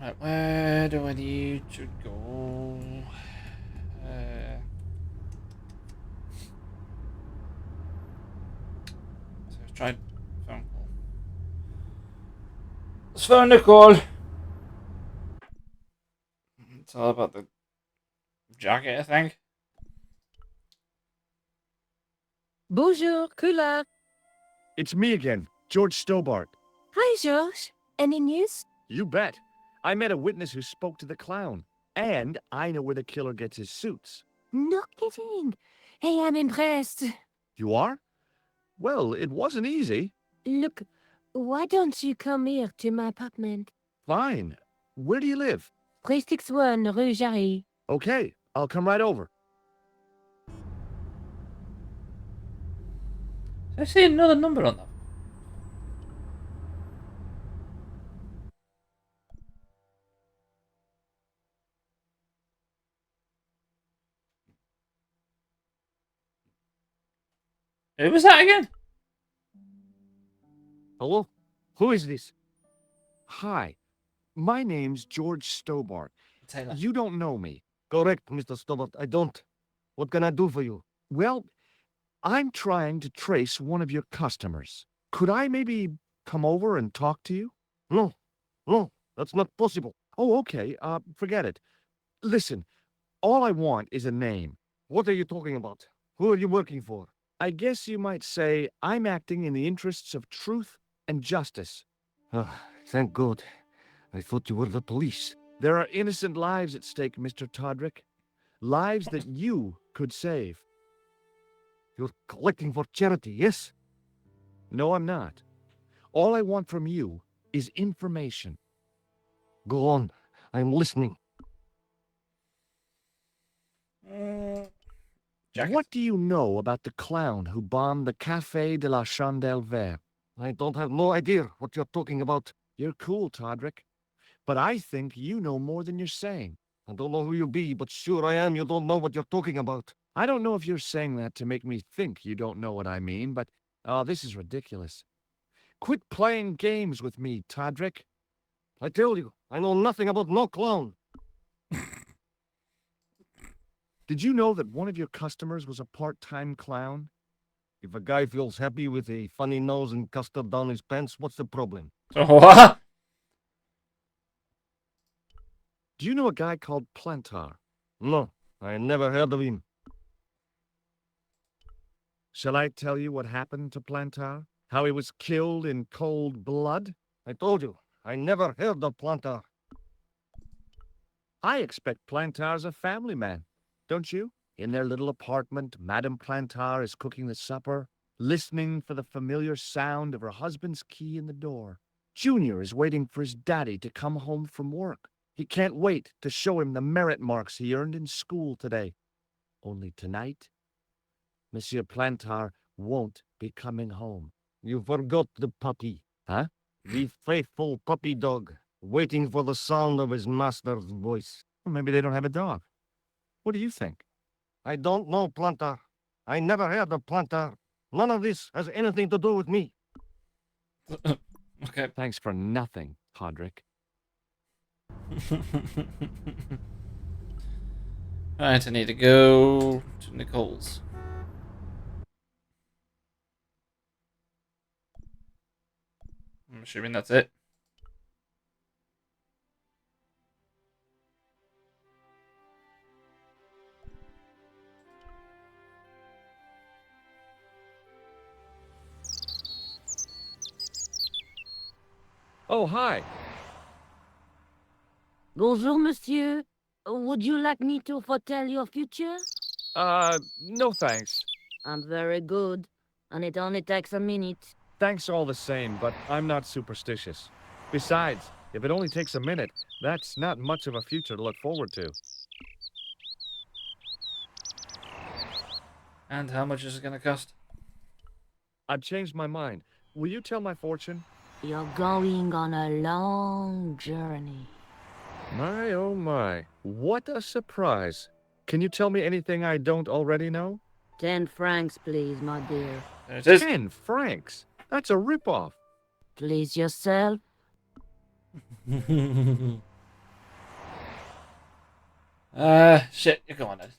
Right, where do I need to go? So let's try phone call. Let's phone the call. It's all about the jacket, I think. Bonjour, Kula. It's me again, George Stobart. Hi, George. Any news? You bet. I met a witness who spoke to the clown. And I know where the killer gets his suits. No kidding. Hey, I'm impressed. You are? Well, it wasn't easy. Look, why don't you come here to my apartment? Fine. Where do you live? 361 Rue Jarry. Okay, I'll come right over. Did I see another number on that? Who was that again? Hello? Who is this? Hi. My name's George Stobart. Taylor. You don't know me. Correct, Mr. Stobart. I don't. What can I do for you? Well, I'm trying to trace one of your customers. Could I maybe come over and talk to you? No. No, that's not possible. Oh, okay. Forget it. Listen, all I want is a name. What are you talking about? Who are you working for? I guess you might say I'm acting in the interests of truth and justice. Thank God. I thought you were the police. There are innocent lives at stake, Mr. Todrick. Lives that you could save. You're collecting for charity, yes? No, I'm not. All I want from you is information. Go on. I'm listening. What do you know about the clown who bombed the Café de la Chandelle Verte? I don't have no idea what you're talking about. You're cool, Todrick. But I think you know more than you're saying. I don't know who you be, but sure I am you don't know what you're talking about. I don't know if you're saying that to make me think you don't know what I mean, but... Oh, this is ridiculous. Quit playing games with me, Todrick. I tell you, I know nothing about no clown. Did you know that one of your customers was a part-time clown? If a guy feels happy with a funny nose and custard down his pants, what's the problem? What? Do you know a guy called Plantar? No, I never heard of him. Shall I tell you what happened to Plantar? How he was killed in cold blood? I told you, I never heard of Plantar. I expect Plantar's a family man, don't you? In their little apartment, Madame Plantar is cooking the supper, listening for the familiar sound of her husband's key in the door. Junior is waiting for his daddy to come home from work. He can't wait to show him the merit marks he earned in school today. Only tonight, Monsieur Plantar won't be coming home. You forgot the puppy, huh? The faithful puppy dog, waiting for the sound of his master's voice. Well, maybe they don't have a dog. What do you think? I don't know, Plantar. I never heard of Plantar. None of this has anything to do with me. Okay. Thanks for nothing, Todrick. Right, I need to go to Nicole's. I'm assuming that's it. Oh, hi. Bonjour, monsieur. Would you like me to foretell your future? No thanks. I'm very good, and it only takes a minute. Thanks all the same, but I'm not superstitious. Besides, if it only takes a minute, that's not much of a future to look forward to. And how much is it gonna cost? I've changed my mind. Will you tell my fortune? You're going on a long journey. My, oh my. What a surprise. Can you tell me anything I don't already know? 10 francs, please, my dear. There it is. 10 francs? That's a ripoff. Please yourself. Shit, you go on then.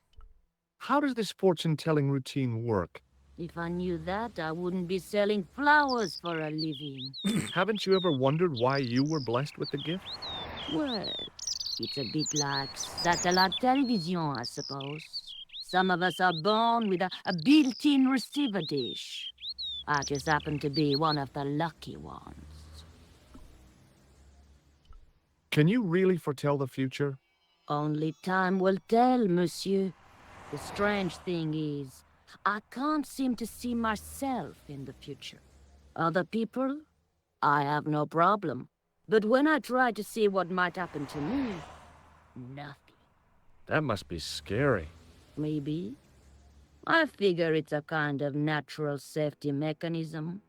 How does this fortune-telling routine work? If I knew that, I wouldn't be selling flowers for a living. Haven't you ever wondered why you were blessed with the gift? Well, it's a bit like satellite television, I suppose. Some of us are born with a built-in receiver dish. I just happen to be one of the lucky ones. Can you really foretell the future? Only time will tell, monsieur. The strange thing is, I can't seem to see myself in the future. Other people, I have no problem. But when I try to see what might happen to me, nothing. That must be scary. Maybe. I figure it's a kind of natural safety mechanism.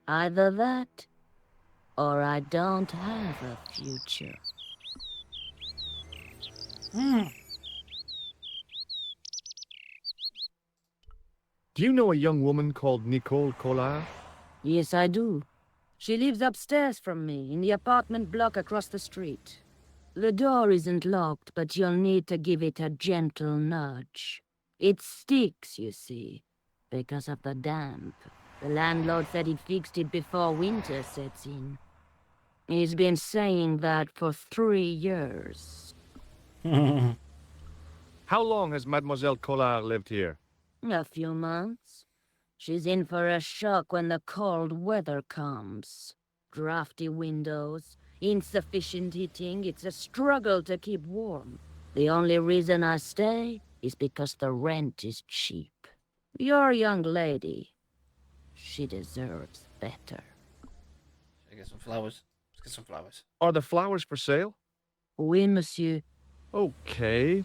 Either that, or I don't have a future. Do you know a young woman called Nicole Collard? Yes, I do. She lives upstairs from me, in the apartment block across the street. The door isn't locked, but you'll need to give it a gentle nudge. It sticks, you see, because of the damp. The landlord said he'd fixed it before winter sets in. He's been saying that for 3 years. How long has Mademoiselle Collard lived here? A few months. She's in for a shock when the cold weather comes. Drafty windows, insufficient heating, it's a struggle to keep warm. The only reason I stay is because the rent is cheap. Your young lady, she deserves better. Should I get some flowers? Let's get some flowers. Are the flowers for sale? Oui, monsieur. Okay.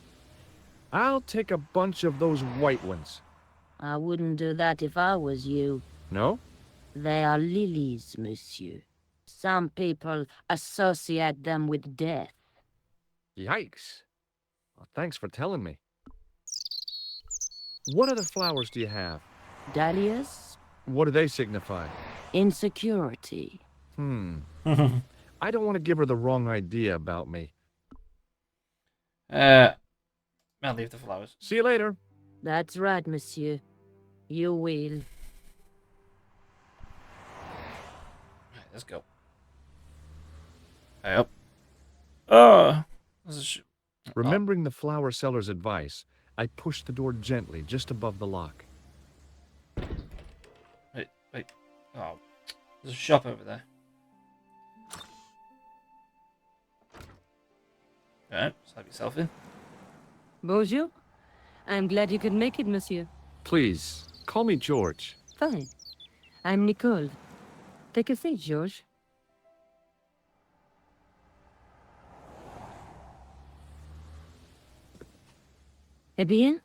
I'll take a bunch of those white ones. I wouldn't do that if I was you. No? They are lilies, monsieur. Some people associate them with death. Yikes. Well, thanks for telling me. What other flowers do you have? Dahlias? What do they signify? Insecurity. I don't want to give her the wrong idea about me. I'll leave the flowers. See you later. That's right, monsieur. You will. Right, let's go. Hey up. Oh, Remembering the flower seller's advice, I pushed the door gently just above the lock. Wait. Oh, there's a shop over there. Alright, slap yourself in. Bonjour. I'm glad you could make it, monsieur. Please, call me George. Fine. I'm Nicole. Take a seat, George. Eh bien?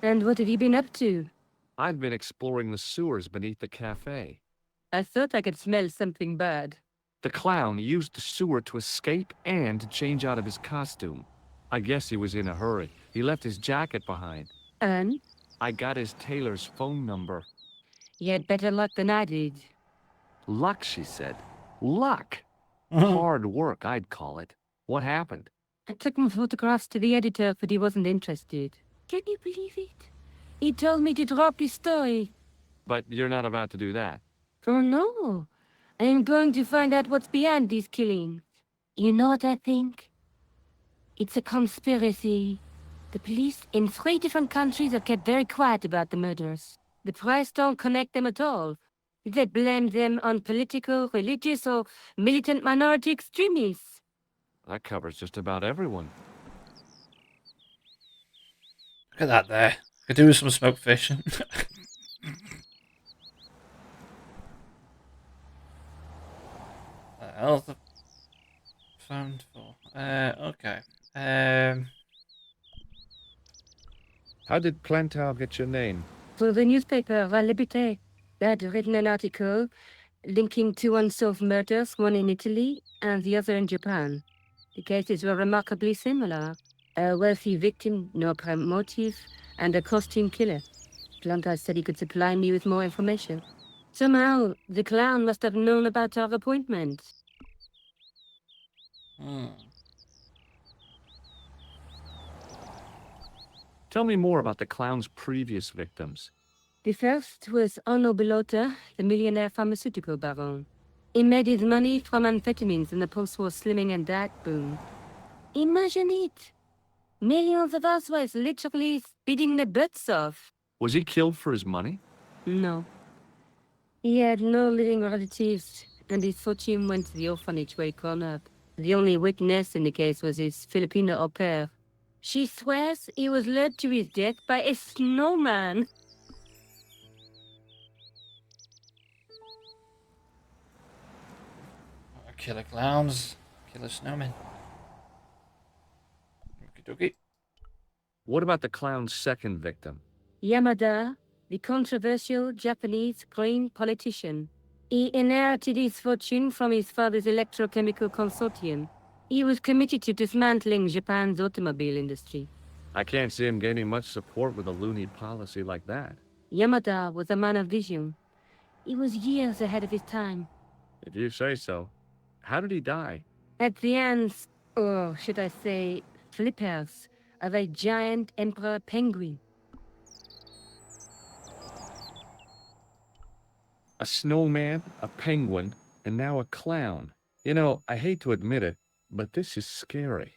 And what have you been up to? I've been exploring the sewers beneath the cafe. I thought I could smell something bad. The clown used the sewer to escape and to change out of his costume. I guess he was in a hurry. He left his jacket behind. And? I got his tailor's phone number. You had better luck than I did. Luck, she said. Luck? Hard work, I'd call it. What happened? I took my photographs to the editor, but he wasn't interested. Can you believe it? He told me to drop his story. But you're not about to do that. Oh no. I am going to find out what's behind these killings. You know what I think? It's a conspiracy. The police in 3 different countries have kept very quiet about the murders. The press don't connect them at all. They blame them on political, religious, or militant minority extremists. That covers just about everyone. Look at that there. Could do with some smoked fish. What the hell's the found for? Okay. How did Plantar get your name? For the newspaper, La Liberté, they had written an article linking two unsolved murders, one in Italy and the other in Japan. The cases were remarkably similar. A wealthy victim, no apparent motive, and a costume killer. Blanca said he could supply me with more information. Somehow, the clown must have known about our appointment. Tell me more about the clown's previous victims. The first was Arno Bellotta, the millionaire pharmaceutical baron. He made his money from amphetamines in the post-war slimming and diet boom. Imagine it! Millions of housewives literally speeding their butts off. Was he killed for his money? No. He had no living relatives, and his fortune went to the orphanage where he grew up. The only witness in the case was his Filipino au pair. She swears he was led to his death by a snowman. Killer clowns. Killer snowmen. Okie dokie. What about the clown's second victim? Yamada, the controversial Japanese green politician. He inherited his fortune from his father's electrochemical consortium. He was committed to dismantling Japan's automobile industry. I can't see him gaining much support with a loony policy like that. Yamada was a man of vision. He was years ahead of his time. If you say so. How did he die? At the hands, or should I say, flippers, of a giant emperor penguin. A snowman, a penguin, and now a clown. You know, I hate to admit it, but this is scary.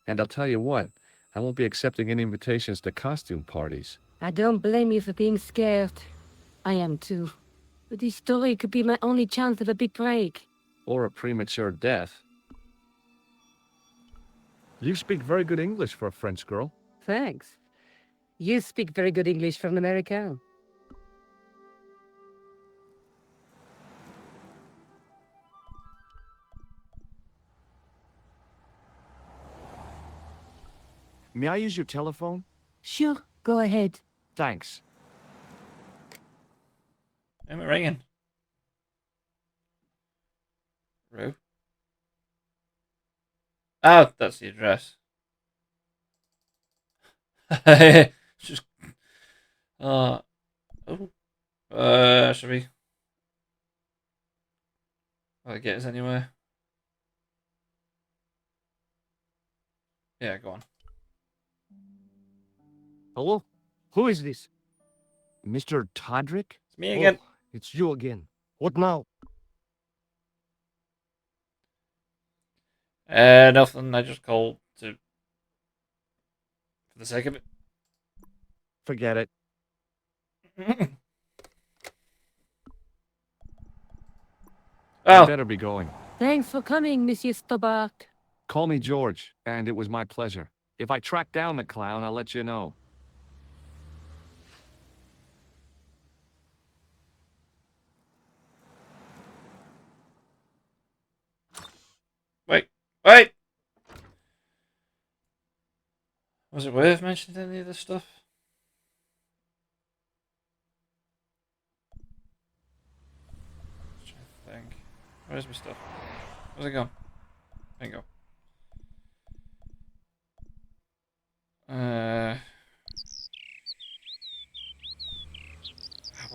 And I'll tell you what, I won't be accepting any invitations to costume parties. I don't blame you for being scared. I am too. But this story could be my only chance of a big break. Or a premature death. You speak very good English for a French girl. Thanks. You speak very good English for an American. May I use your telephone? Sure, go ahead. Thanks. Am I ringing? Rue? Oh, that's the address. Just. Oh. Should we? Will it get us anywhere? Yeah, go on. Hello? Who is this? Mr. Todrick? It's me again. Oh, it's you again. What now? Nothing. I just called to. For the sake of it. Forget it. I Oh, better be going. Thanks for coming, Monsieur Stobart. Call me George, and it was my pleasure. If I track down the clown, I'll let you know. wait. Was it worth mentioning any of this stuff? Just trying to think. Where's my stuff? Where's it gone? There you go. I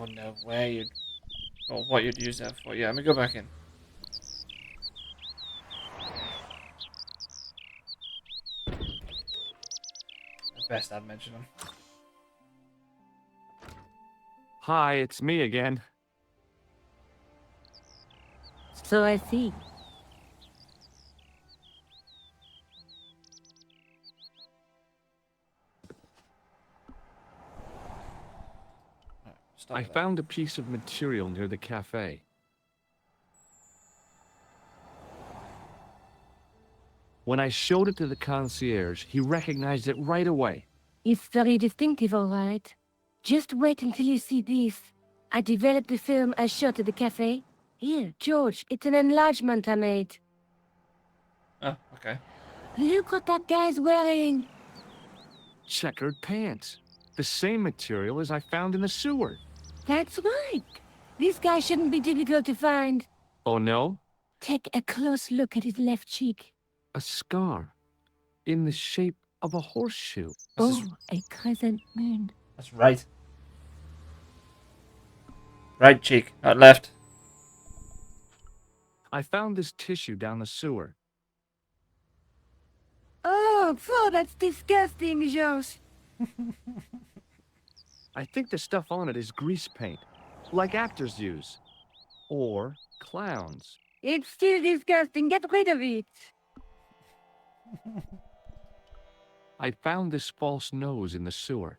wonder where you'd, or what you'd use that for. Yeah, let me go back in. Best I'd mention them. Hi, it's me again. So I see. Right, stop. I found a piece of material near the cafe. When I showed it to the concierge, he recognized it right away. It's very distinctive, all right. Just wait until you see this. I developed the film I shot at the cafe. Here, George, it's an enlargement I made. Oh, okay. Look what that guy's wearing. Checkered pants. The same material as I found in the sewer. That's right. This guy shouldn't be difficult to find. Oh no? Take a close look at his left cheek. A scar. In the shape of a horseshoe. A crescent moon. That's right. Right cheek, not left. I found this tissue down the sewer. Oh, that's disgusting, Josh. I think the stuff on it is grease paint, like actors use. Or clowns. It's still disgusting. Get rid of it. I found this false nose in the sewer.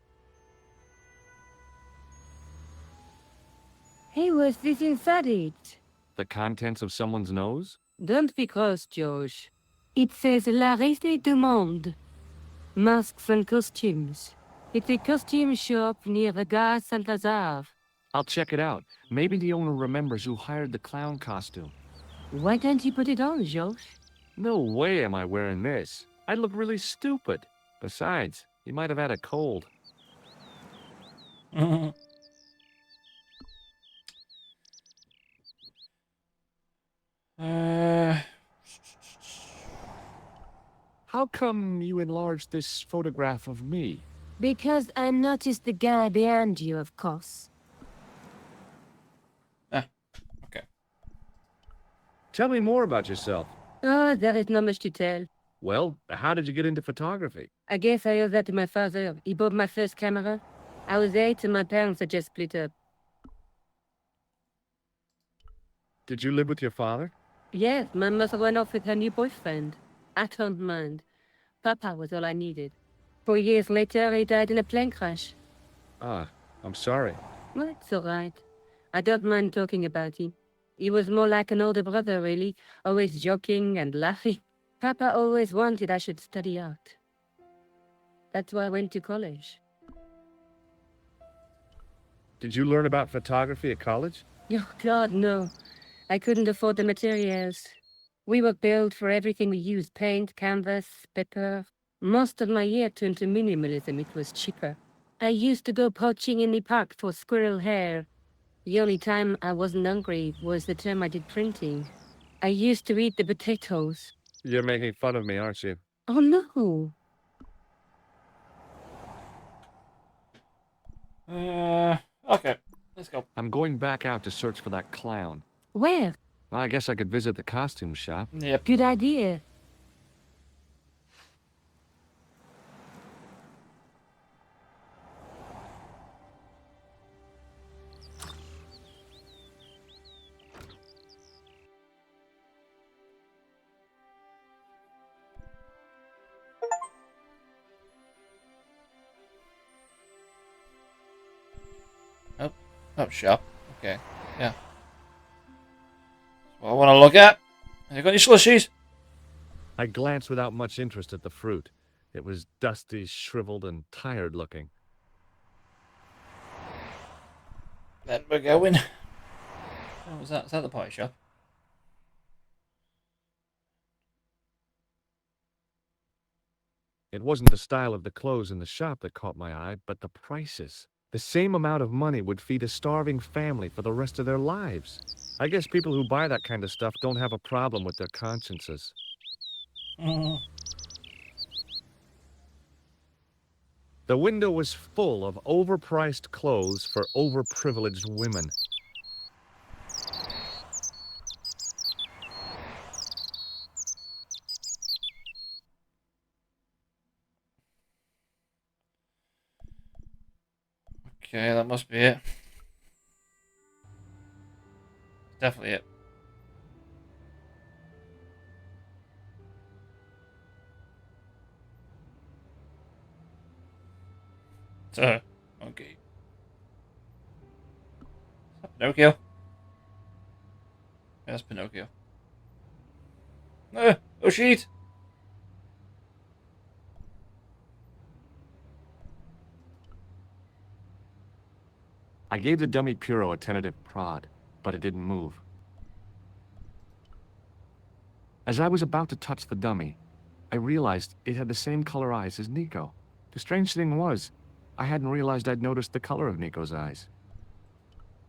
Hey, what's this inside it? The contents of someone's nose? Don't be cross, George. It says La Reste du Monde. Masks and costumes. It's a costume shop near the Gare Saint-Lazare. I'll check it out. Maybe the owner remembers who hired the clown costume. Why don't you put it on, George? No way am I wearing this. I'd look really stupid. Besides, he might have had a cold. How come you enlarged this photograph of me? Because I noticed the guy behind you, of course. Okay. Tell me more about yourself. Oh, there is not much to tell. Well, how did you get into photography? I guess I owe that to my father. He bought my first camera. I was 8 and my parents had just split up. Did you live with your father? Yes, my mother went off with her new boyfriend. I don't mind. Papa was all I needed. 4 years later, he died in a plane crash. Ah, I'm sorry. Well, it's all right. I don't mind talking about him. He was more like an older brother, really, always joking and laughing. Papa always wanted I should study art. That's why I went to college. Did you learn about photography at college? Oh, God, no. I couldn't afford the materials. We were billed for everything we used, paint, canvas, paper. Most of my year turned to minimalism. It was cheaper. I used to go poaching in the park for squirrel hair. The only time I wasn't hungry was the time I did printing. I used to eat the potatoes. You're making fun of me, aren't you? Oh, no. Okay. Let's go. I'm going back out to search for that clown. Where? I guess I could visit the costume shop. Yep. Good idea. Oh, shop. Okay. Yeah. That's what I want to look at. Have you got any slushies? I glanced without much interest at the fruit. It was dusty, shriveled, and tired looking. Then we're going. What was that? Is that the pie shop? It wasn't the style of the clothes in the shop that caught my eye, but the prices. The same amount of money would feed a starving family for the rest of their lives. I guess people who buy that kind of stuff don't have a problem with their consciences. The window was full of overpriced clothes for overprivileged women. Okay, that must be it. Definitely it. So, okay. Pinocchio? That's Pinocchio. Oh shit! I gave the dummy Puro a tentative prod, but it didn't move. As I was about to touch the dummy, I realized it had the same color eyes as Nico. The strange thing was, I hadn't realized I'd noticed the color of Nico's eyes.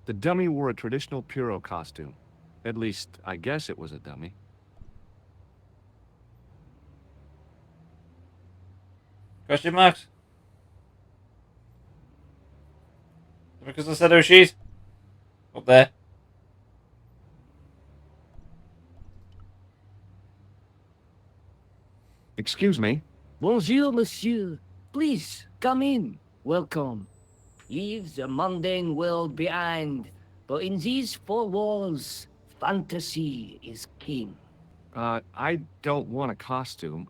The dummy wore a traditional Puro costume. At least, I guess it was a dummy. Question marks? Because I said oh shit? Up there. Excuse me? Bonjour, monsieur. Please, come in. Welcome. Leave the mundane world behind, but in these four walls, fantasy is king. I don't want a costume.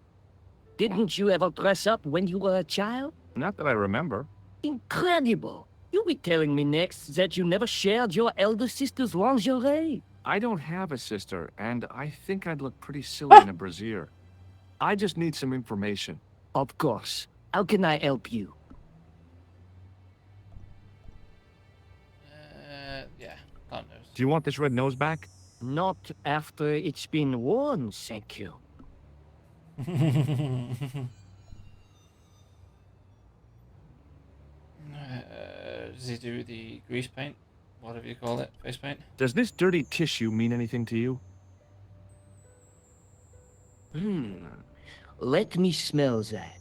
Didn't you ever dress up when you were a child? Not that I remember. Incredible! You'll be telling me next that you never shared your elder sister's lingerie. I don't have a sister, and I think I'd look pretty silly in a brassiere. I just need some information. Of course. How can I help you? Yeah. God knows. Do you want this red nose back? Not after it's been worn, thank you. Does he do the grease paint? Whatever you call it, face paint? Does this dirty tissue mean anything to you? Let me smell that.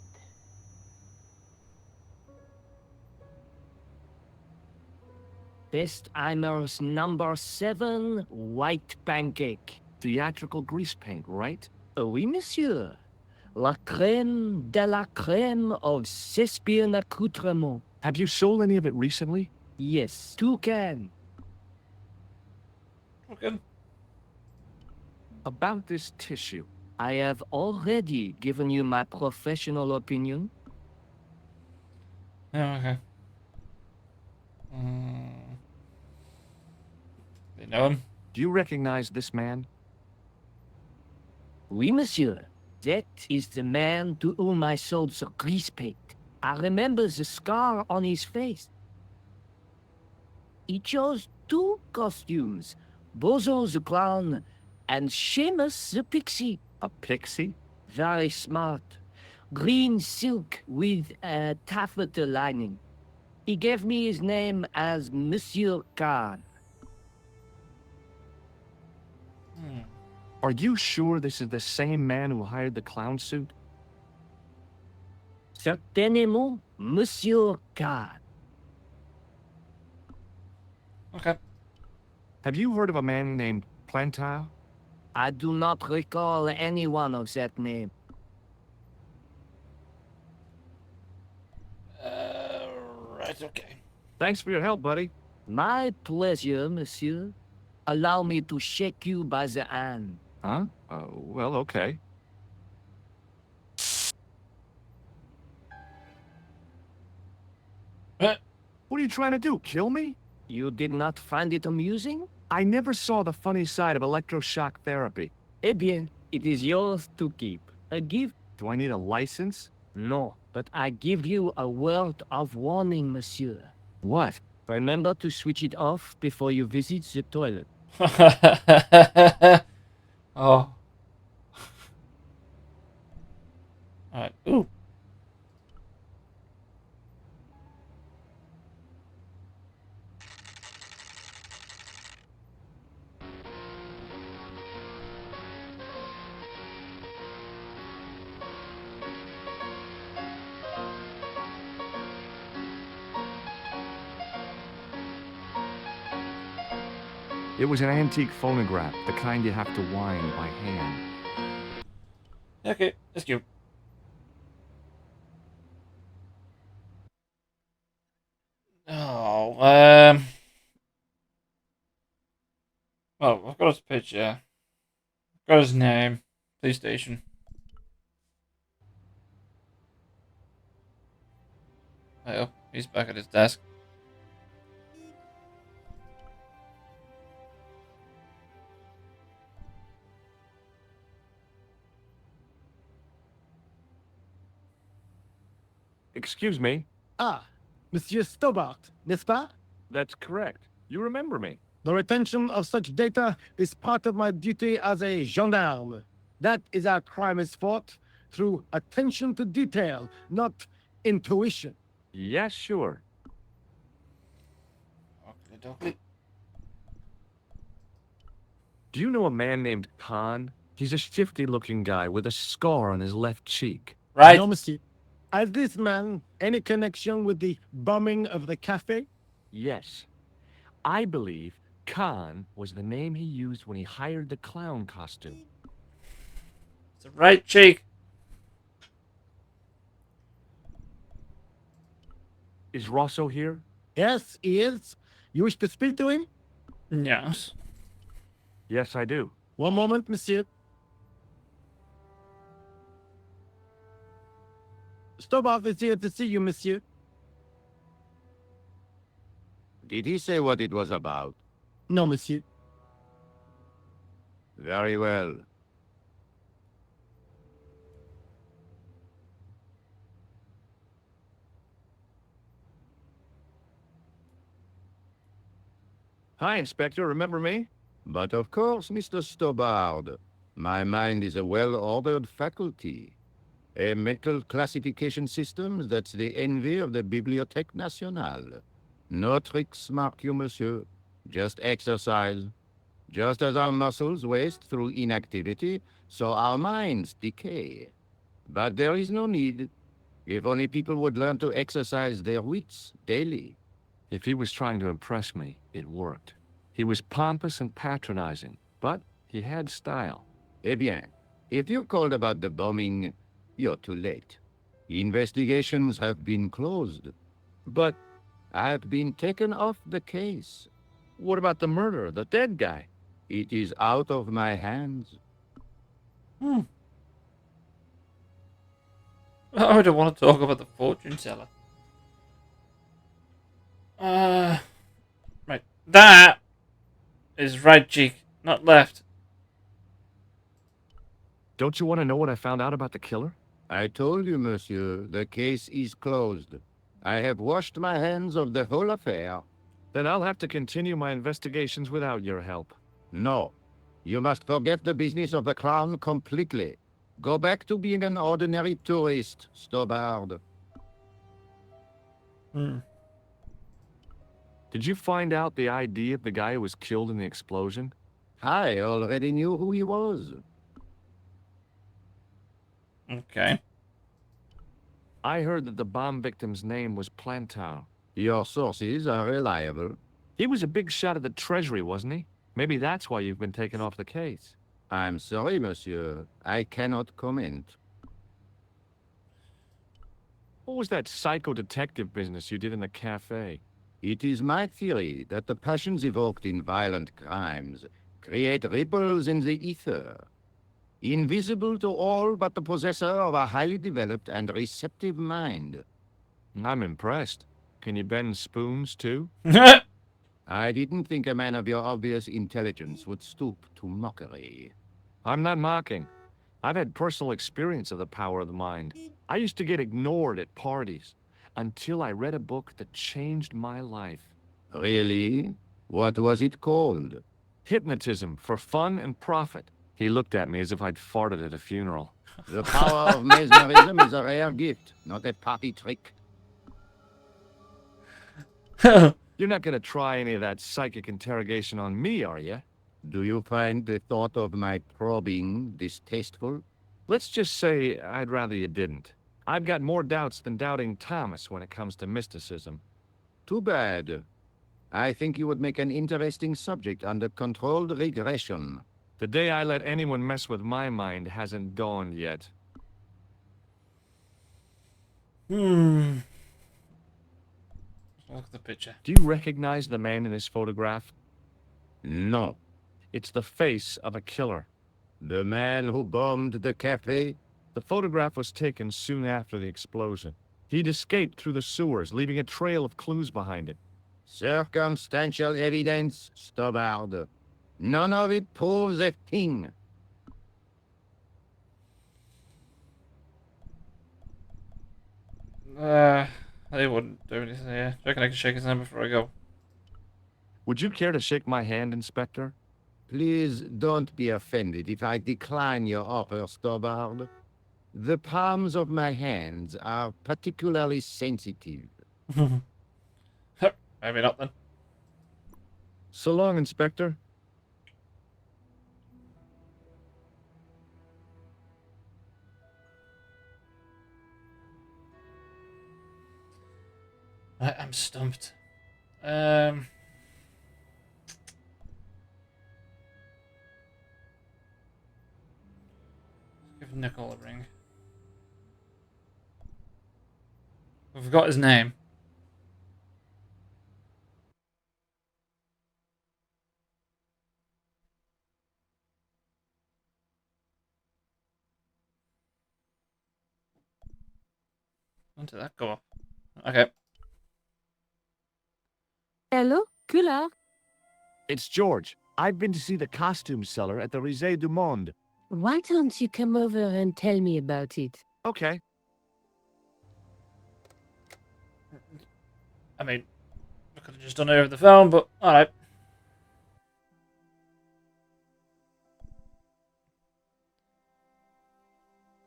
Bestheimer's number 7 white pancake. Theatrical grease paint, right? Oui, monsieur. La crème de la crème of Thespian accoutrement. Have you sold any of it recently? Yes, 2 cans. Okay. About this tissue. I have already given you my professional opinion. Oh, okay. Mm. They know him? Do you recognize this man? Oui, monsieur. That is the man to whom I sold the grease paint. I remember the scar on his face. He chose 2 costumes, Bozo the clown and Seamus the pixie. A pixie? Very smart. Green silk with a taffeta lining. He gave me his name as Monsieur Khan. Are you sure this is the same man who hired the clown suit? Certainement, Monsieur Khan. Okay. Have you heard of a man named Plantile? I do not recall anyone of that name. Right, okay. Thanks for your help, buddy. My pleasure, monsieur. Allow me to shake you by the hand. Huh? Well, okay. What are you trying to do, kill me? You did not find it amusing? I never saw the funny side of electroshock therapy. Eh bien, it is yours to keep. A gift? Do I need a license? No, but I give you a word of warning, monsieur. What? Remember to switch it off before you visit the toilet. Oh. Alright. Ooh. It was an antique phonograph, the kind you have to wind by hand. Okay, let's go. Oh, well, I've got his picture. I've got his name. Police station. Oh, he's back at his desk. Excuse me. Ah, Monsieur Stobart, n'est-ce pas? That's correct. You remember me. The retention of such data is part of my duty as a gendarme. That is how crime is fought, through attention to detail, not intuition. Yes, sure. Oakley dokley. Do you know a man named Khan? He's a shifty-looking guy with a scar on his left cheek. Right. No, monsieur. Has this man any connection with the bombing of the cafe? Yes. I believe Khan was the name he used when he hired the clown costume. It's the right cheek. Is Rosso here? Yes, he is. You wish to speak to him? Yes. Yes, I do. One moment, monsieur. Stobart is here to see you, monsieur. Did he say what it was about? No, monsieur. Very well. Hi, Inspector. Remember me? But of course, Mr. Stobart. My mind is a well-ordered faculty. A mental classification system that's the envy of the Bibliothèque Nationale. No tricks mark you, monsieur. Just exercise. Just as our muscles waste through inactivity, so our minds decay. But there is no need. If only people would learn to exercise their wits daily. If he was trying to impress me, it worked. He was pompous and patronizing, but he had style. Eh bien, if you called about the bombing, you're too late. Investigations have been closed. But I've been taken off the case. What about the murderer, the dead guy? It is out of my hands. I don't want to talk about the fortune teller. Right. That is right cheek, not left. Don't you want to know what I found out about the killer? I told you, monsieur, the case is closed. I have washed my hands of the whole affair. Then I'll have to continue my investigations without your help. No, you must forget the business of the crown completely. Go back to being an ordinary tourist, Stobart. Did you find out the ID of the guy who was killed in the explosion? I already knew who he was. Okay. I heard that the bomb victim's name was Plantow. Your sources are reliable. He was a big shot at the Treasury, wasn't he? Maybe that's why you've been taken off the case. I'm sorry, monsieur. I cannot comment. What was that psycho-detective business you did in the cafe? It is my theory that the passions evoked in violent crimes create ripples in the ether, invisible to all but the possessor of a highly developed and receptive mind. I'm impressed. Can you bend spoons, too? I didn't think a man of your obvious intelligence would stoop to mockery. I'm not mocking. I've had personal experience of the power of the mind. I used to get ignored at parties until I read a book that changed my life. Really? What was it called? Hypnotism for Fun and Profit. He looked at me as if I'd farted at a funeral. The power of mesmerism is a rare gift, not a party trick. You're not gonna try any of that psychic interrogation on me, are you? Do you find the thought of my probing distasteful? Let's just say I'd rather you didn't. I've got more doubts than doubting Thomas when it comes to mysticism. Too bad. I think you would make an interesting subject under controlled regression. The day I let anyone mess with my mind hasn't dawned yet. Look at the picture. Do you recognize the man in this photograph? No. It's the face of a killer. The man who bombed the cafe? The photograph was taken soon after the explosion. He'd escaped through the sewers, leaving a trail of clues behind it. Circumstantial evidence, Stobart. None of it proves a thing. They wouldn't do anything here. Do you reckon I can shake his hand before I go? Would you care to shake my hand, Inspector? Please don't be offended if I decline your offer, Stobbard. The palms of my hands are particularly sensitive. Maybe not then. So long, Inspector. I'm stumped. Give Nicol a ring. We've got his name. When did that go up? Okay. Hello, Kula. It's George. I've been to see the costume seller at the Risée du Monde. Why don't you come over and tell me about it? Okay. I mean, I could have just done it over the phone, but alright.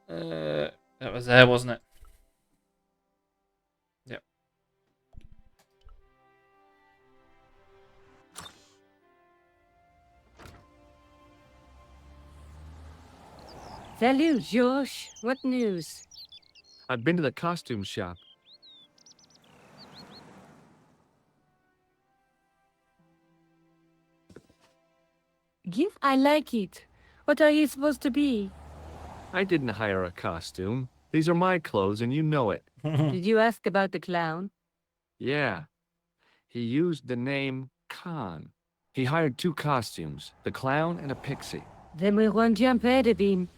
That was there, wasn't it? Yep. Salut, George. What news? I've been to the costume shop. Give? I like it. What are you supposed to be? I didn't hire a costume. These are my clothes, and you know it. Did you ask about the clown? Yeah. He used the name Khan. He hired 2 costumes, the clown and a pixie. Then we're one jump ahead of him.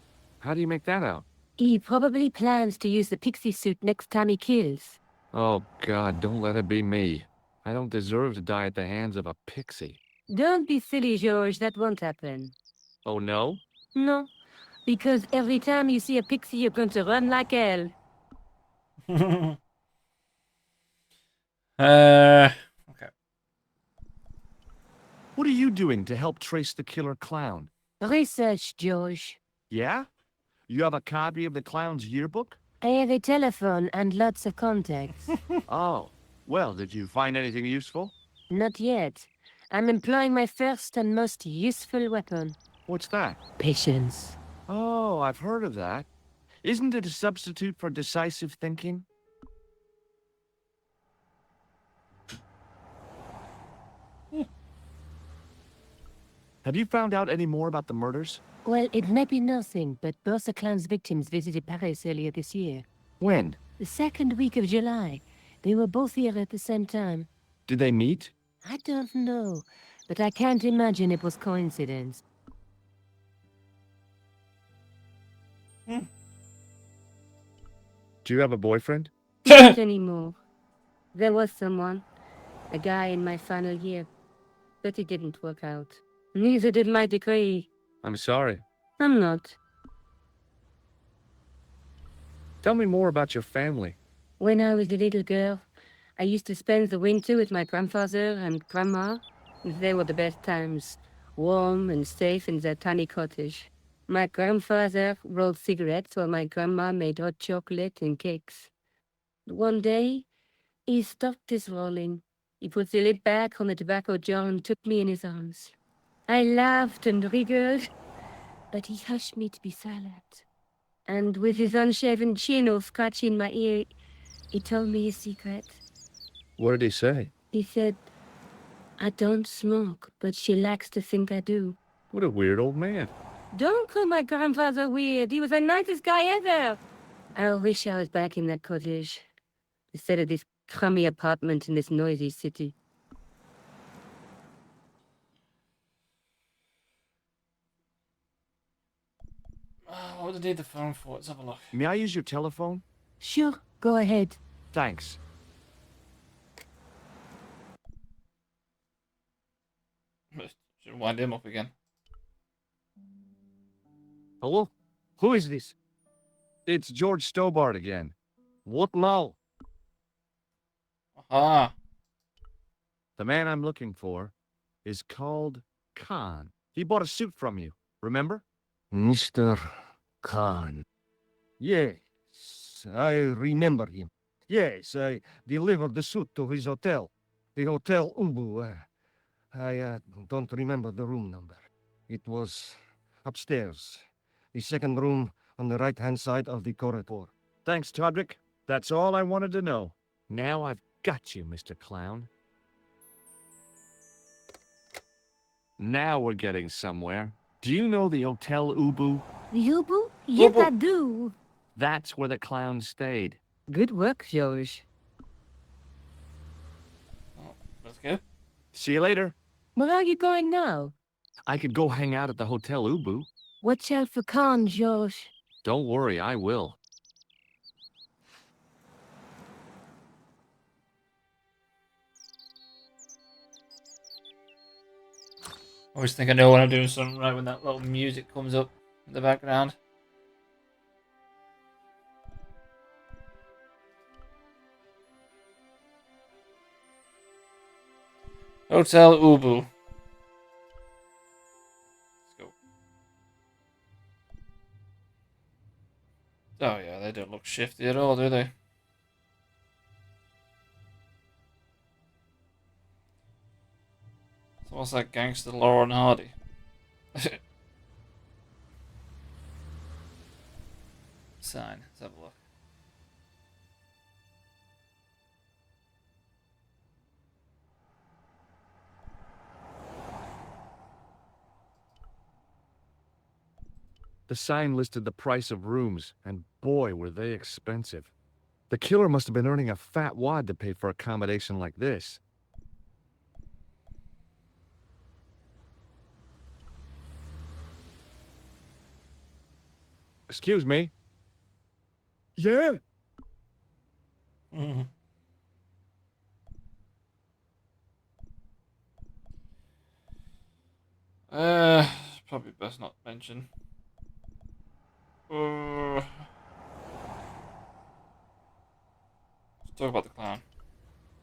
How do you make that out? He probably plans to use the pixie suit next time he kills. Oh, God, don't let it be me. I don't deserve to die at the hands of a pixie. Don't be silly, George. That won't happen. Oh, no? No, because every time you see a pixie, you're going to run like hell. Okay. What are you doing to help trace the killer clown? Research, George. Yeah? You have a copy of the clown's yearbook? I have a telephone and lots of contacts. Oh. Well, did you find anything useful? Not yet. I'm employing my first and most useful weapon. What's that? Patience. Oh, I've heard of that. Isn't it a substitute for decisive thinking? Have you found out any more about the murders? Well, it may be nothing, but both the clown's victims visited Paris earlier this year. When? The second week of July. They were both here at the same time. Did they meet? I don't know, but I can't imagine it was coincidence. Do you have a boyfriend? Not anymore. There was someone, a guy in my final year, but it didn't work out. Neither did my degree. I'm sorry. I'm not. Tell me more about your family. When I was a little girl, I used to spend the winter with my grandfather and grandma. They were the best times, warm and safe in their tiny cottage. My grandfather rolled cigarettes while my grandma made hot chocolate and cakes. One day, he stopped his rolling. He put the lid back on the tobacco jar and took me in his arms. I laughed and wriggled, but he hushed me to be silent. And with his unshaven chin all scratchy in my ear, he told me his secret. What did he say? He said, I don't smoke, but she likes to think I do. What a weird old man. Don't call my grandfather weird. He was the nicest guy ever. I wish I was back in that cottage, instead of this crummy apartment in this noisy city. What would I need the phone for? Let's have a look. May I use your telephone? Sure, go ahead. Thanks. Should wind him up again. Hello? Who is this? It's George Stobbart again. What now? Ah. The man I'm looking for is called Khan. He bought a suit from you, remember? Mr. Khan. Yes, I remember him. Yes, I delivered the suit to his hotel. The Hotel Ubu. I don't remember the room number. It was upstairs. The second room on the right-hand side of the corridor. Thanks, Todrick. That's all I wanted to know. Now I've got you, Mr. Clown. Now we're getting somewhere. Do you know the Hotel Ubu? Yubu? Yes, Ubu. I do. That's where the clown stayed. Good work, George. Oh, let's go. See you later. Where are you going now? I could go hang out at the Hotel Ubu. Watch out for Khan, George. Don't worry, I will. I always think I know when I'm doing something right when that little music comes up in the background. Hotel Ubu. Let's go. Oh yeah, they don't look shifty at all, do they? It's almost like Gangster Laurel and Hardy. Sign. Let's have a look. The sign listed the price of rooms, and boy, were they expensive. The killer must have been earning a fat wad to pay for accommodation like this. Excuse me? Yeah? Mhm. Probably best not mention. Let's talk about the clown.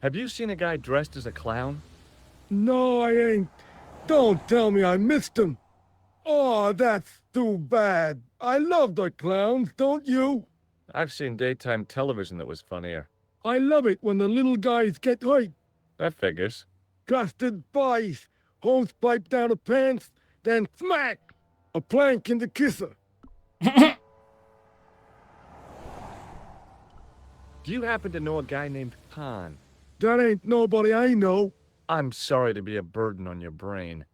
Have you seen a guy dressed as a clown? No, I ain't. Don't tell me I missed him. Oh, that's too bad. I love the clowns, don't you? I've seen daytime television that was funnier. I love it when the little guys get hurt. That figures. Custard pies, hose pipe down the pants, then smack! A plank in the kisser. Do you happen to know a guy named Khan? That ain't nobody I know. I'm sorry to be a burden on your brain.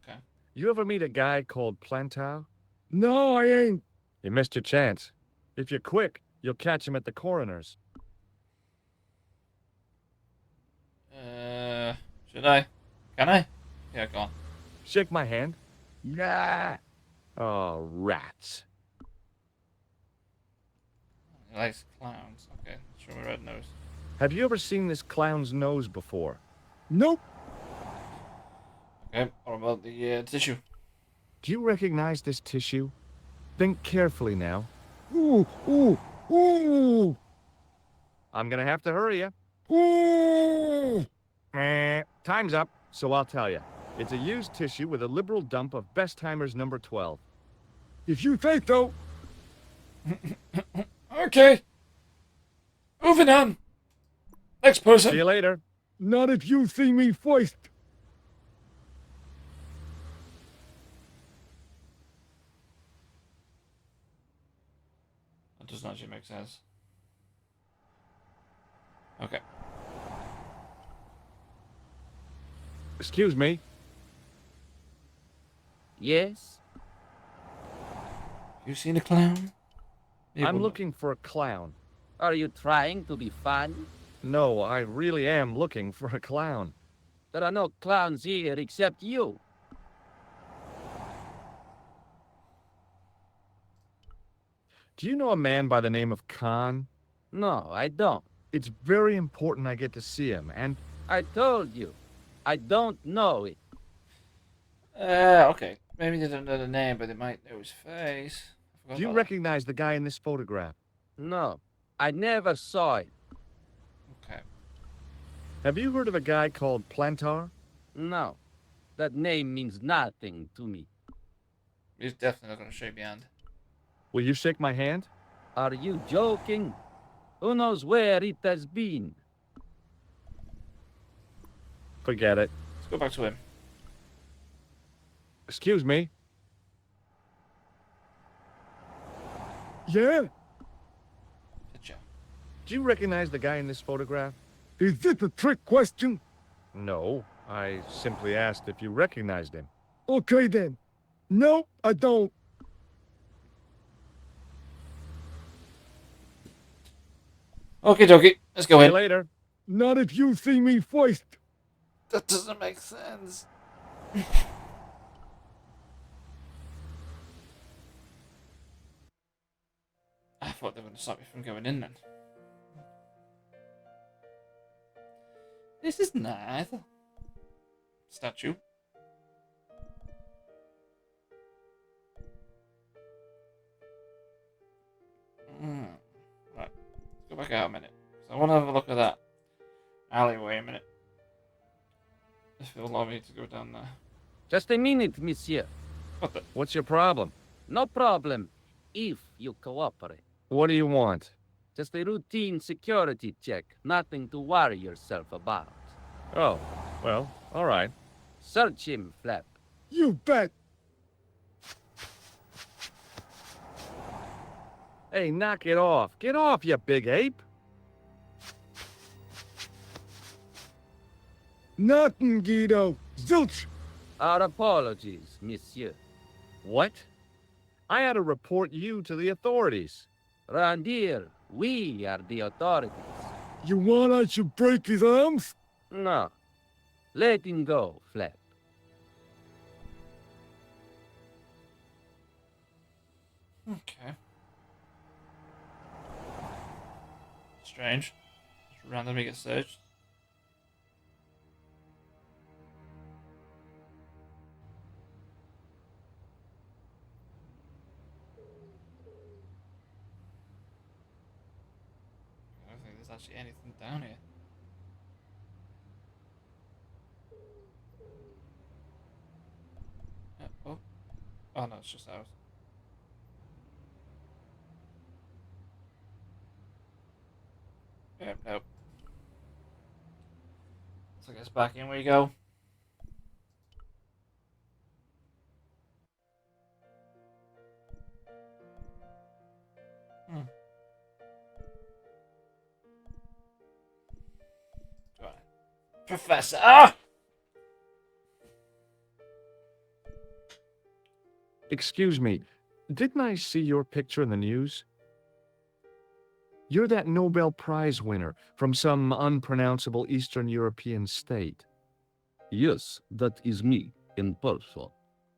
Okay. You ever meet a guy called Plantow? No, I ain't. You missed your chance. If you're quick, you'll catch him at the coroner's. Should I? Can I? Yeah, go on. Shake my hand. Nah. Oh, rats. He likes clowns. Okay, show me red nose. Have you ever seen this clown's nose before? Nope. Okay, what about the tissue? Do you recognize this tissue? Think carefully now. Ooh, ooh, ooh, I'm gonna have to hurry you. ooh. Time's up, so I'll tell you. It's a used tissue with a liberal dump of Bestheimer's number 12. If you say so. Okay. Moving on. Next See person. you later. Not if you see me first. That does not actually make sense. Okay. Excuse me. Yes? You seen a clown? You I'm wouldn't. looking for a clown. Are you trying to be funny? No, I really am looking for a clown. There are no clowns here except you. Do you know a man by the name of Khan? No, I don't. It's very important I get to see him, and I told you. I don't know it. Okay. Maybe they don't know the name, but they might know his face. I forgot do you about recognize the guy in this photograph? No, I never saw it. Have you heard of a guy called Plantar? No, that name means nothing to me. He's definitely not going to shake your hand. Will you shake my hand? Are you joking? Who knows where it has been? Forget it. Let's go back to him. Excuse me. Yeah? Picture. Do you recognize the guy in this photograph? Is this a trick question? No. I simply asked if you recognized him. Okay then. No, I don't. Okie dokie. Let's go See you in. later. Not if you see me first. That doesn't make sense. I thought they were going to stop me from going in then. This is nice. Statue. Right. Let's go back out a minute. So I want to have a look at that alleyway a minute. If it'll allow me to go down there. Just a minute, monsieur. What the? What's your problem? No problem, if you cooperate. What do you want? Just a routine security check, nothing to worry yourself about. Oh, well, all right. Search him, Flap. You bet. Hey, knock it off. Get off, you big ape. Nothing, Guido. Zilch. Our apologies, monsieur. What? I had to report you to the authorities. Round here, we are the authorities. You want I should break his arms? No. Let him go, Flap. Okay. Strange. Just randomly get searched. I don't think there's actually anything down here. Oh. Oh no, it's just ours. Yeah, nope. So I guess back in we go. Go on. Professor! Ah! Excuse me, didn't I see your picture in the news? You're that Nobel Prize winner from some unpronounceable Eastern European state. Yes, that is me, in person.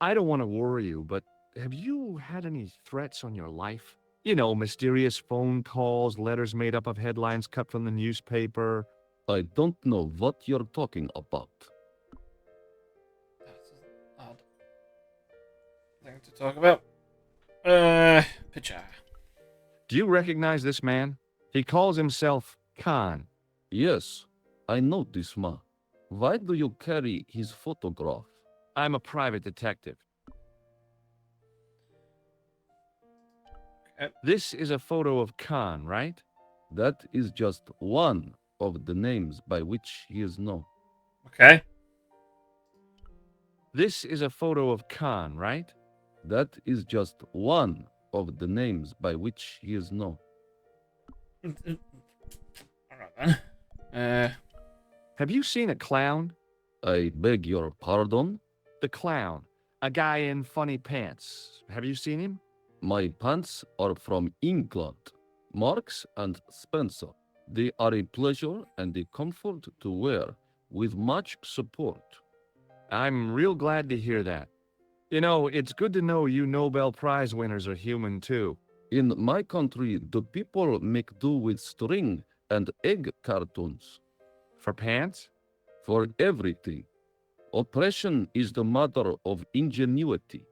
I don't want to worry you, but have you had any threats on your life? You know, mysterious phone calls, letters made up of headlines cut from the newspaper. I don't know what you're talking about. That's an odd thing to talk about. Picture. Do you recognize this man? He calls himself Khan. Yes, I know this man. Why do you carry his photograph? I'm a private detective. This is a photo of Khan, right? That is just one of the names by which he is known. Okay. This is a photo of Khan, right? That is just one of the names by which he is known. Alright then. Have you seen a clown? I beg your pardon? The clown. A guy in funny pants. Have you seen him? My pants are from England. Marks and Spencer. They are a pleasure and a comfort to wear, with much support. I'm real glad to hear that. You know, it's good to know you Nobel Prize winners are human too. In my country, the people make do with string and egg cartoons. For pants? For everything. Oppression is the mother of ingenuity.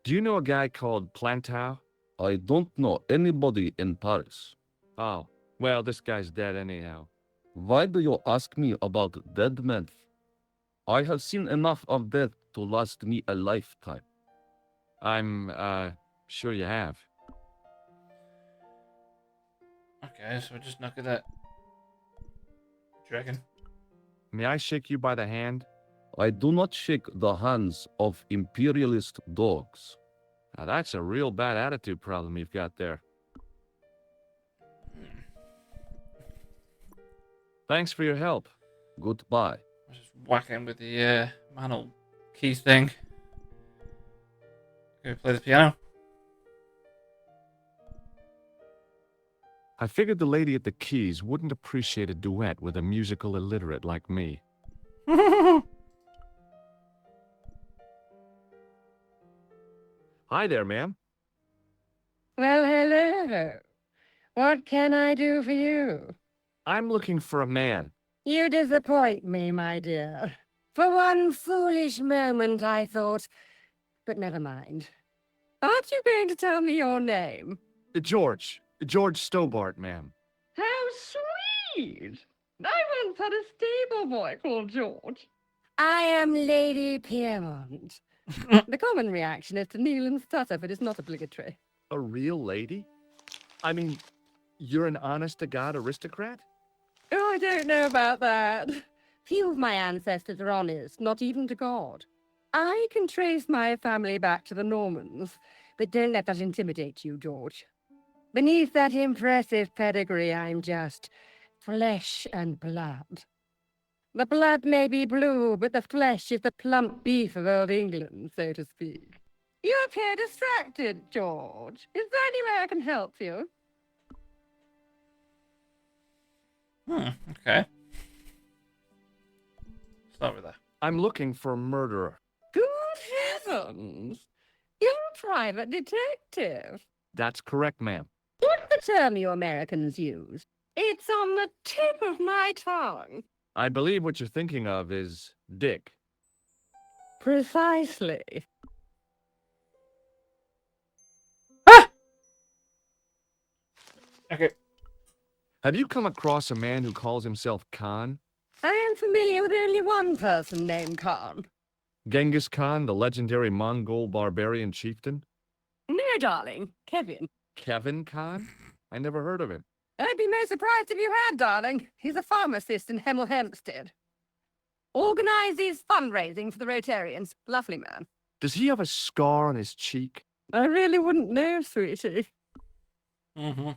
Do you know a guy called Plantow? I don't know anybody in Paris. Oh, Well, this guy's dead anyhow. Why do you ask me about dead men? I have seen enough of death to last me a lifetime. I'm, sure you have. Okay, so just knock at that. Dragon. May I shake you by the hand? I do not shake the hands of imperialist dogs. Now, that's a real bad attitude problem you've got there. Thanks for your help. Goodbye. I was just whacking with the manual keys thing. Can we play the piano? I figured the lady at the keys wouldn't appreciate a duet with a musical illiterate like me. Hi there, ma'am. Well, hello. What can I do for you? I'm looking for a man. You disappoint me, my dear. For one foolish moment I thought, but never mind. Aren't you going to tell me your name? George. George Stobart, ma'am. How sweet! I once had a stable boy called George. I am Lady Piermont. The common reaction is to kneel and stutter, but it's not obligatory. A real lady? I mean, you're an honest-to-God aristocrat? Oh, I don't know about that. Few of my ancestors are honest, not even to God. I can trace my family back to the Normans, but don't let that intimidate you, George. Beneath that impressive pedigree, I'm just flesh and blood. The blood may be blue, but the flesh is the plump beef of old England, so to speak. You appear distracted, George. Is there any way I can help you? Okay. Start with that. I'm looking for a murderer. Good heavens! You're a private detective. That's correct, ma'am. What's the term you Americans use? It's on the tip of my tongue. I believe what you're thinking of is Dick. Precisely. Okay. Have you come across a man who calls himself Khan? I am familiar with only one person named Khan. Genghis Khan, the legendary Mongol barbarian chieftain? No, darling. Kevin. Kevin Khan? I never heard of him. I'd be most surprised if you had, darling. He's a pharmacist in Hemel Hempstead. Organizes fundraising for the Rotarians. Lovely man. Does he have a scar on his cheek? I really wouldn't know, sweetie. Mm-hmm.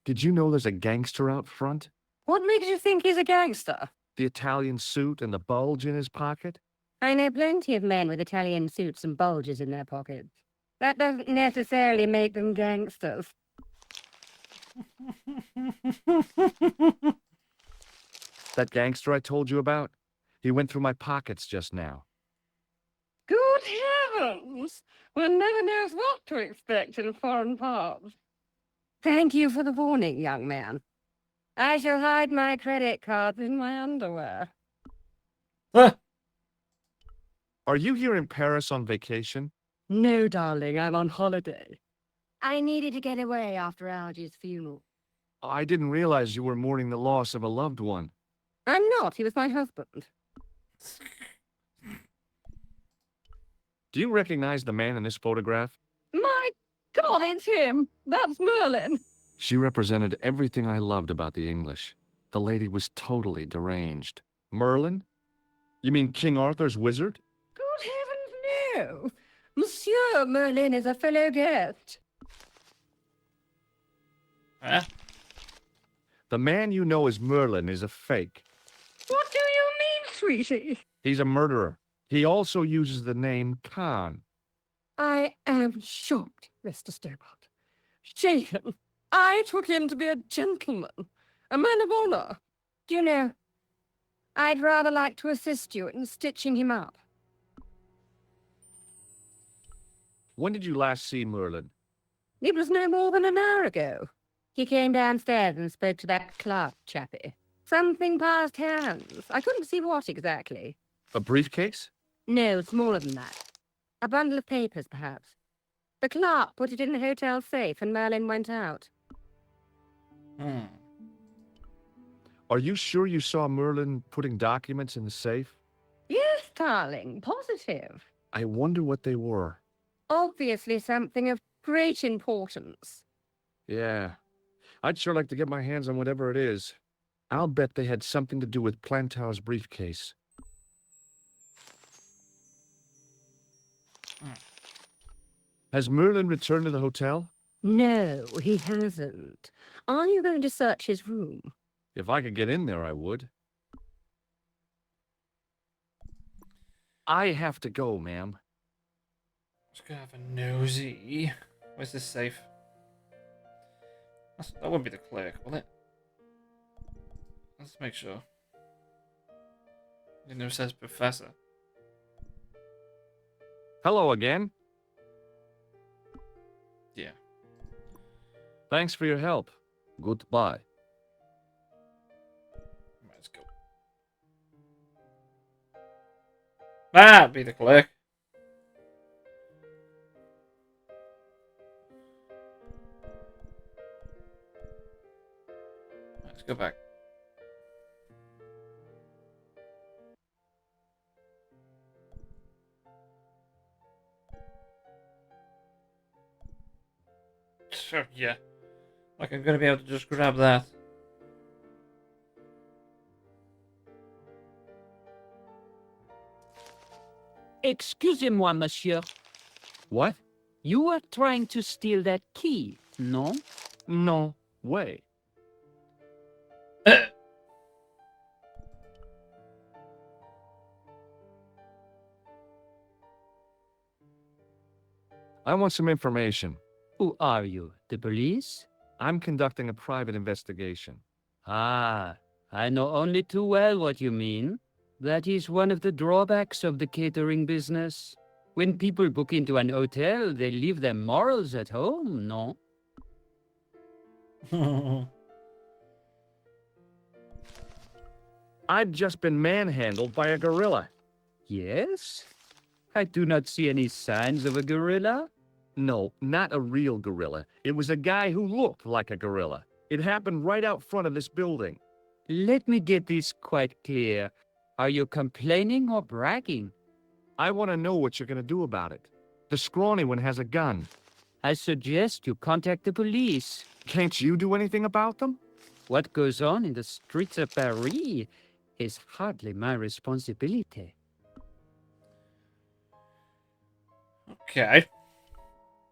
Did you know there's a gangster out front? What makes you think he's a gangster? The Italian suit and the bulge in his pocket? I know plenty of men with Italian suits and bulges in their pockets. That doesn't necessarily make them gangsters. That gangster I told you about? He went through my pockets just now. Good heavens! One never knows what to expect in foreign parts. Thank you for the warning, young man. I shall hide my credit cards in my underwear. Are you here in Paris on vacation? No, darling, I'm on holiday. I needed to get away after Algy's funeral. I didn't realize you were mourning the loss of a loved one. I'm not. He was my husband. Do you recognize the man in this photograph? My God, it's him. That's Merlin. She represented everything I loved about the English. The lady was totally deranged. Merlin? You mean King Arthur's wizard? Good heavens, no. Monsieur Merlin is a fellow guest. Huh? The man you know as Merlin is a fake. What do you mean, sweetie? He's a murderer. He also uses the name Khan. I am shocked, Mr. Stobart. Shaken. I took him to be a gentleman, a man of honor. Do you know, I'd rather like to assist you in stitching him up. When did you last see Merlin? It was no more than an hour ago. He came downstairs and spoke to that Clark chappie. Something passed hands. I couldn't see what exactly. A briefcase? No, smaller than that. A bundle of papers, perhaps. The clerk put it in the hotel safe and Merlin went out. Hmm. Are you sure you saw Merlin putting documents in the safe? Yes, darling, positive. I wonder what they were. Obviously something of great importance. Yeah. I'd sure like to get my hands on whatever it is. I'll bet they had something to do with Plantow's briefcase. Has Merlin returned to the hotel? No, he hasn't. Are you going to search his room? If I could get in there, I would. I have to go, ma'am. Let's go have a nosy. Where's this safe? That won't be the clerk, will it? Let's make sure. It never says professor. Hello again. Yeah. Thanks for your help. Goodbye. Let's go. That be the clerk. Let's go back. Sure, yeah. Like I'm gonna be able to just grab that. Excusez-moi, monsieur. What? You were trying to steal that key, no? No way. I want some information. Who are you, the police? I'm conducting a private investigation. Ah, I know only too well what you mean. That is one of the drawbacks of the catering business. When people book into an hotel, they leave their morals at home, no? I'd just been manhandled by a gorilla. Yes? I do not see any signs of a gorilla. No, not a real gorilla. It was a guy who looked like a gorilla. It happened right out front of this building. Let me get this quite clear. Are you complaining or bragging? I want to know what you're going to do about it. The scrawny one has a gun. I suggest you contact the police. Can't you do anything about them? What goes on in the streets of Paris is hardly my responsibility. Okay.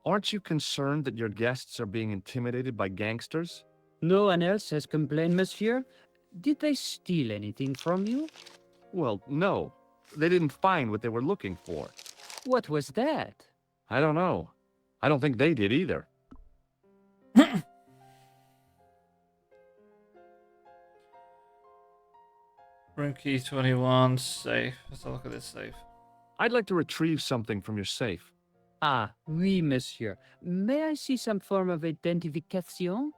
Aren't you concerned that your guests are being intimidated by gangsters? No one else has complained, monsieur? Did they steal anything from you? Well, no. They didn't find what they were looking for. What was that? I don't know. I don't think they did either. Room key 21, safe. Let's have a look at this safe. I'd like to retrieve something from your safe. Ah, oui, monsieur. May I see some form of identification?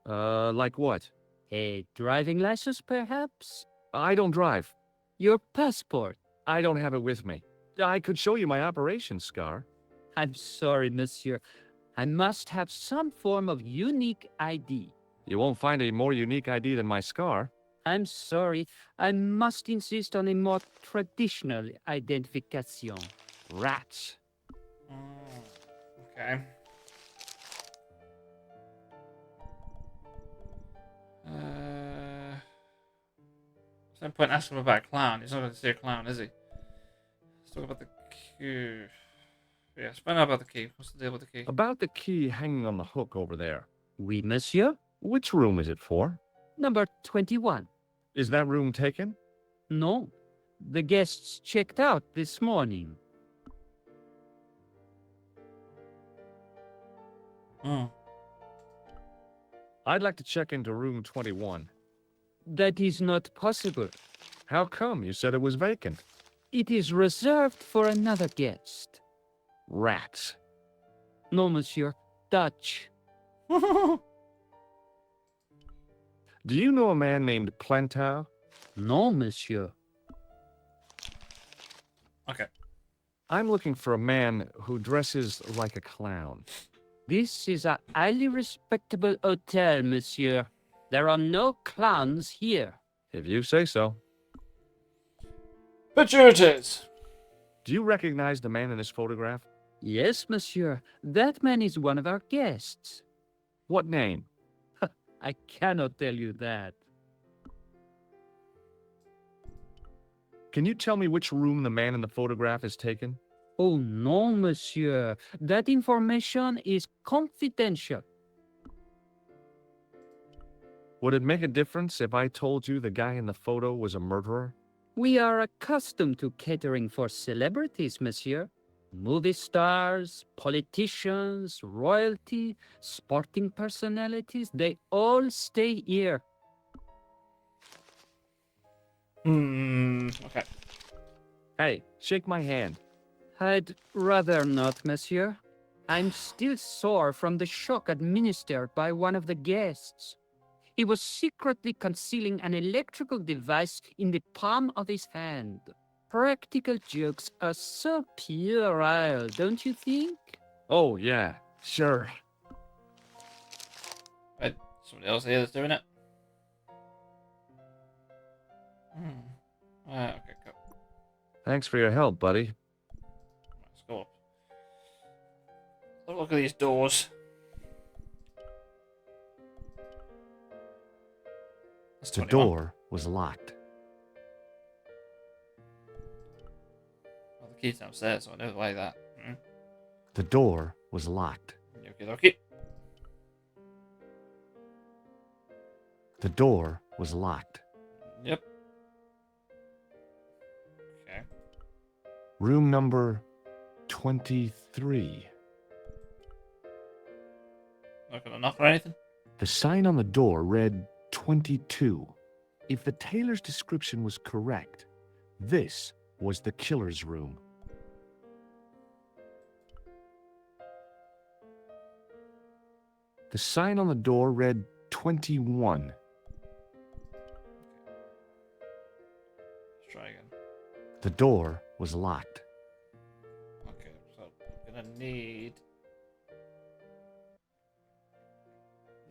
Like what? A driving license, perhaps? I don't drive. Your passport? I don't have it with me. I could show you my operation scar. I'm sorry, monsieur. I must have some form of unique ID. You won't find a more unique ID than my scar. I'm sorry. I must insist on a more traditional identification. Rats. Okay. There's no point asking him about a clown. He's not going to see a clown, is he? Let's talk about the key. Yeah, find out about the key. What's the deal with the key? About the key hanging on the hook over there. Oui, monsieur. Which room is it for? Number 21. Is that room taken? No. The guests checked out this morning. Hmm. I'd like to check into room 21. That is not possible. How come? You said it was vacant. It is reserved for another guest. Rats. No, monsieur. Dutch. Do you know a man named Plantow? No, monsieur. Okay. I'm looking for a man who dresses like a clown. This is a highly respectable hotel, monsieur. There are no clowns here. If you say so. But sure it is. Do you recognize the man in this photograph? Yes, monsieur. That man is one of our guests. What name? I cannot tell you that. Can you tell me which room the man in the photograph is taken? Oh, no, monsieur. That information is confidential. Would it make a difference if I told you the guy in the photo was a murderer? We are accustomed to catering for celebrities, monsieur. Movie stars, politicians, royalty, sporting personalities, they all stay here. Okay. Hey, shake my hand. I'd rather not, monsieur. I'm still sore from the shock administered by one of the guests. He was secretly concealing an electrical device in the palm of his hand. Practical jokes are so puerile, don't you think? Oh, yeah, sure. Right, somebody else here that's doing it. Okay, go. Thanks for your help, buddy. Let's go up. Have a look at these doors. That's The 21. door was locked. Well, the key's downstairs, so I know the way that. The door was locked. Okay, okay. The door was locked. Yep. Okay. Room number 23. Not gonna knock or anything. The sign on the door read 22. If the tailor's description was correct, this was the killer's room. The sign on the door read 21. Let's try again. The door was locked. Okay, so I'm gonna need.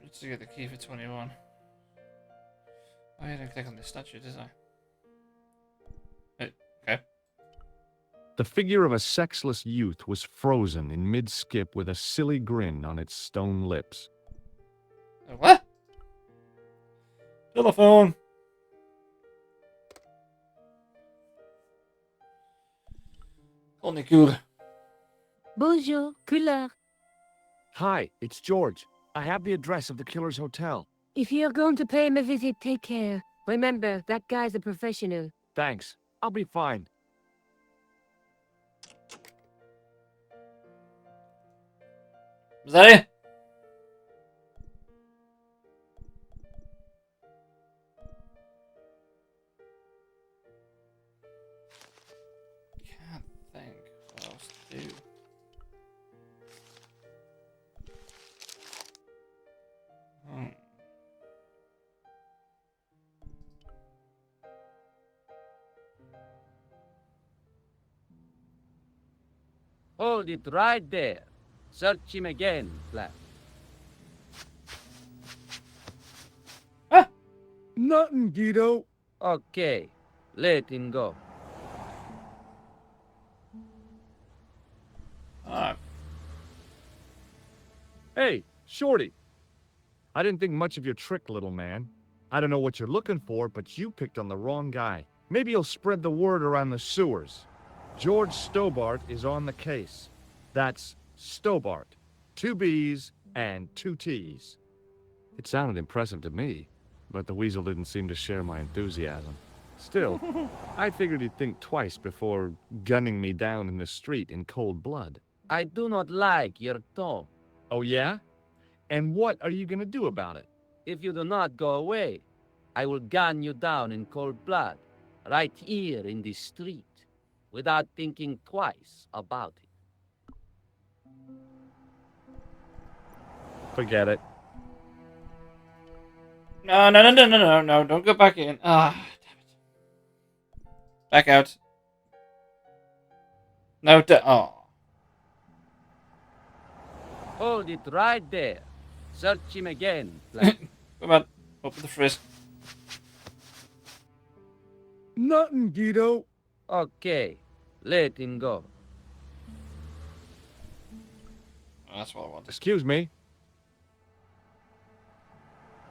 Let's get the key for 21. Oh, I didn't click on this statue, did I? Okay. The figure of a sexless youth was frozen in mid-skip with a silly grin on its stone lips. What? Telephone. Only cool. Bonjour, couleur. Hi, it's George. I have the address of the killer's hotel. If you're going to pay him a visit, take care. Remember, that guy's a professional. Thanks. I'll be fine. Was that it? Can't think what else to do. Hold it right there. Search him again, lad. Nothing, Guido. Okay, let him go. Ah, Hey, Shorty. I didn't think much of your trick, little man. I don't know what you're looking for, but you picked on the wrong guy. Maybe you'll spread the word around the sewers. George Stobart is on the case. That's Stobart. 2 B's and 2 T's. It sounded impressive to me, but the weasel didn't seem to share my enthusiasm. Still, I figured he'd think twice before gunning me down in the street in cold blood. I do not like your tone. Oh, yeah? And what are you gonna do about it? If you do not go away, I will gun you down in cold blood, right here in the street, without thinking twice about it. Forget it. no, no, no, no, no, no, no! Don't go back in. Ah, damn it! Back out. No, oh. Hold it right there. Search him again, lad. Come on. Up with the frisk. Nothing, Guido. Okay, let him go. That's what I wanted. Excuse me.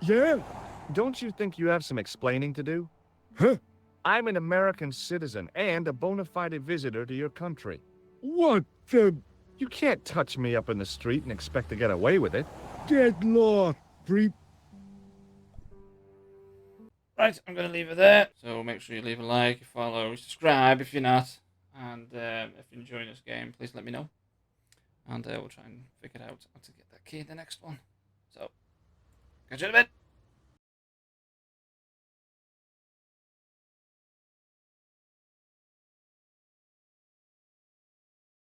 Yeah? Don't you think you have some explaining to do? Huh? I'm an American citizen and a bona fide visitor to your country. What the... You can't touch me up in the street and expect to get away with it. Get lost, creep. Right, I'm going to leave it there. So make sure you leave a like, you follow, subscribe if you're not. And if you're enjoying this game, please let me know. And we'll try and figure out how to get that key in the next one. So, catch you in a bit.